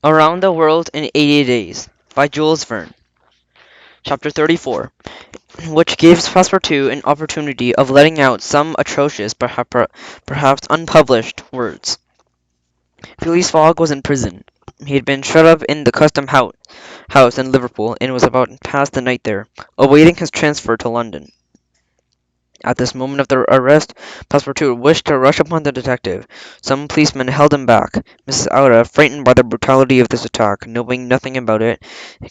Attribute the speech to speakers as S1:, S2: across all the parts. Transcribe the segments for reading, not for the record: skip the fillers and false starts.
S1: Around the World in 80 Days by Jules Verne. Chapter 34, which gives Passepartout an opportunity of letting out some atrocious, perhaps unpublished, words. Phileas Fogg was in prison. He had been shut up in the house in Liverpool, and was about to pass the night there, awaiting his transfer to London. At this moment of the arrest, Passepartout wished to rush upon the detective. Some policemen held him back. Mrs. Aouda, frightened by the brutality of this attack, knowing nothing about it,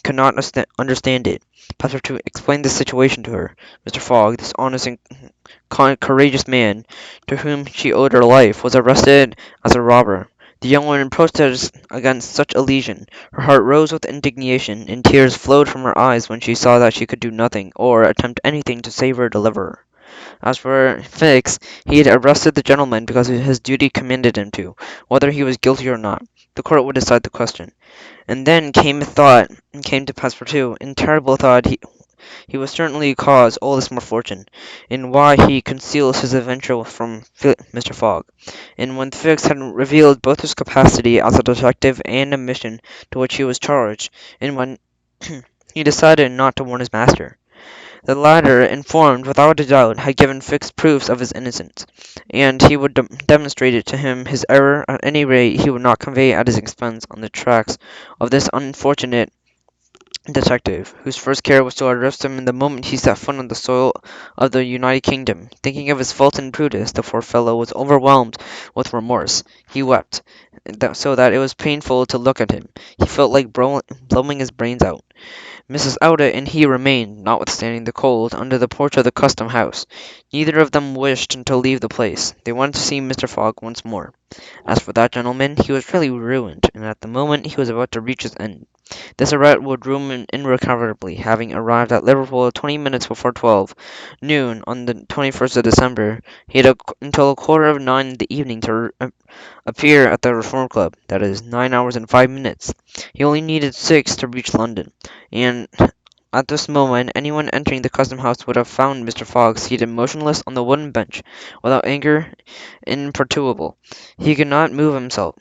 S1: could not understand it. Passepartout explained the situation to her. Mr. Fogg, this honest and courageous man, to whom she owed her life, was arrested as a robber. The young woman protested against such a lesion. Her heart rose with indignation, and tears flowed from her eyes when she saw that she could do nothing, or attempt anything to save her deliverer. As for Fix, he had arrested the gentleman because his duty commanded him to, whether he was guilty or not. The court would decide the question. And then came to Passepartout, in terrible thought he was certainly cause all this misfortune, and why he conceals his adventure from Mr. Fogg. And when Fix had revealed both his capacity as a detective and the mission to which he was charged, and when he decided not to warn his master. The latter, informed without a doubt, had given fixed proofs of his innocence, and he would demonstrate it to him his error; at any rate he would not convey at his expense on the tracks of this unfortunate detective, whose first care was to arrest him the moment he set foot on the soil of the United Kingdom. Thinking of his fault and prudence, the poor fellow was overwhelmed with remorse. He wept, so that it was painful to look at him. He felt like blowing his brains out. Mrs. Aouda and he remained, notwithstanding the cold, under the porch of the custom house. Neither of them wished to leave the place. They wanted to see Mr. Fogg once more. As for that gentleman, he was really ruined, and at the moment he was about to reach his end. This arrest would ruin him irrecoverably. Having arrived at Liverpool 20 minutes before 12 noon on the 21st of December, he had until a quarter of 9 in the evening to appear at the Reform Club, that is, 9 hours and 5 minutes. He only needed 6 to reach London, and at this moment anyone entering the custom house would have found Mr. Fogg seated motionless on the wooden bench, without anger, imperturbable. He could not move himself.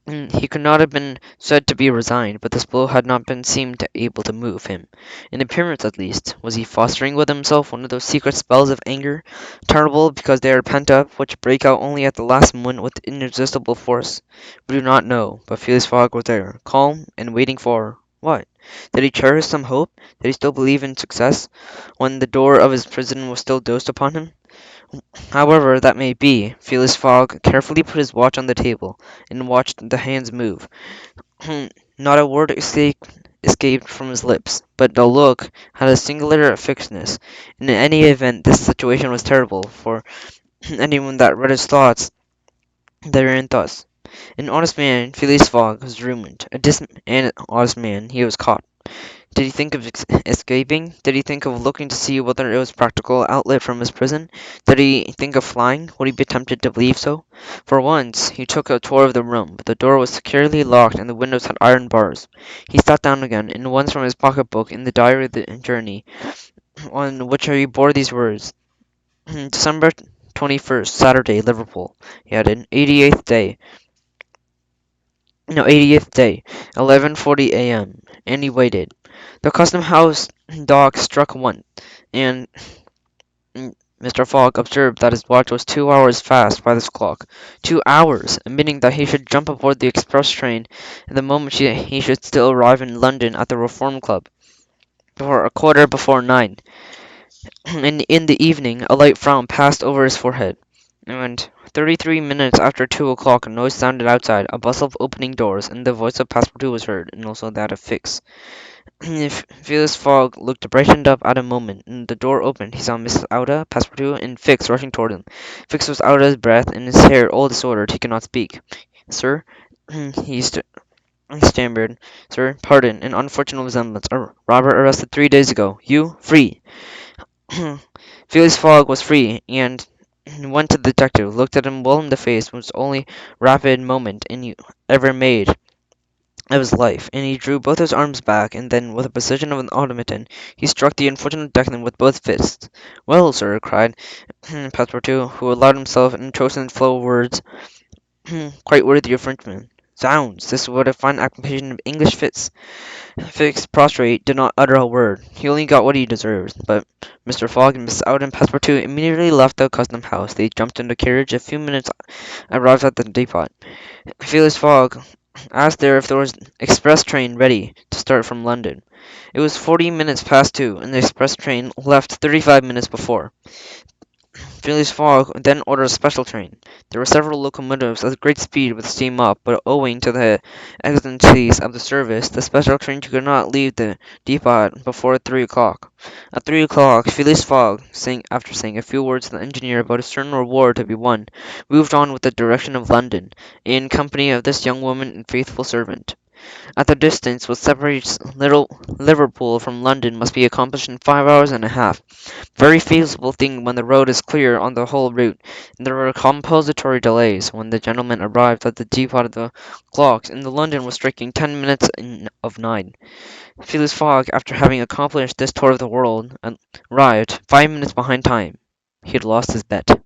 S1: He could not have been said to be resigned, but this blow had not been seemed able to move him, in appearance at least. Was he fostering with himself one of those secret spells of anger, terrible because they are pent up, which break out only at the last moment with irresistible force? We do not know, but Phileas Fogg was there, calm, and waiting for what? Did he cherish some hope? Did he still believe in success, when the door of his prison was still dosed upon him? However that may be, Phileas Fogg carefully put his watch on the table, and watched the hands move. Not a word escaped from his lips, but the look had a singular fixedness. In any event, this situation was terrible for anyone that read his thoughts therein thus. An honest man, Phileas Fogg, was ruined. An honest man, he was caught. Did he think of escaping? Did he think of looking to see whether it was a practical outlet from his prison? Did he think of flying? Would he be tempted to believe so? For once he took a tour of the room, but the door was securely locked and the windows had iron bars. He sat down again, and once from his pocket-book in the diary of the journey, on which he bore these words: December 21st, Saturday, Liverpool. He added, 80th day, 11:40 a.m., and he waited. The custom house dog struck one, and Mr. Fogg observed that his watch was 2 hours fast by this clock. 2 hours, admitting that he should jump aboard the express train the moment he should still arrive in London at the Reform Club, before a quarter before 9. And in the evening a light frown passed over his forehead, and 33 minutes after 2 o'clock a noise sounded outside, a bustle of opening doors, and the voice of Passepartout was heard, and also that of Fix. Phileas Fogg looked brightened up at a moment, and the door opened. He saw Mrs. Aouda, Passepartout, and Fix rushing toward him. Fix was out of his breath, and his hair all disordered. He could not speak. Sir, he stammered. Sir, pardon, an unfortunate resemblance. A robber arrested 3 days ago. You, free. Phileas Fogg was free, and went to the detective, looked at him well in the face, was the only rapid movement he ever made of his life, and he drew both his arms back, and then, with the precision of an automaton, he struck the unfortunate deckhand with both fists. "Well, sir," cried Passepartout, who allowed himself an atrocious flow of words quite worthy of Frenchmen. Zounds! This was a fine application of English fits. Fix prostrate did not utter a word. He only got what he deserved. But Mr. Fogg and Miss Out and Passepartout immediately left the custom house. They jumped into a carriage. A few minutes arrived at the depot. Phileas Fogg asked there if there was an express train ready to start from London. It was 40 minutes past 2, and the express train left 35 minutes before. Phileas Fogg then ordered a special train. There were several locomotives at great speed with steam up, but owing to the exigencies of the service, the special train could not leave the depot before 3 o'clock. At 3 o'clock, Phileas Fogg, after saying a few words to the engineer about a certain reward to be won, moved on with the direction of London, in company of this young woman and faithful servant. At the distance which separates little Liverpool from London must be accomplished in 5 hours and a half. Very feasible thing when the road is clear on the whole route, and there were compository delays. When the gentlemen arrived at the depot the clocks in the London was striking 10 minutes of 9. Phileas Fogg, after having accomplished this tour of the world, arrived 5 minutes behind time. He had lost his bet.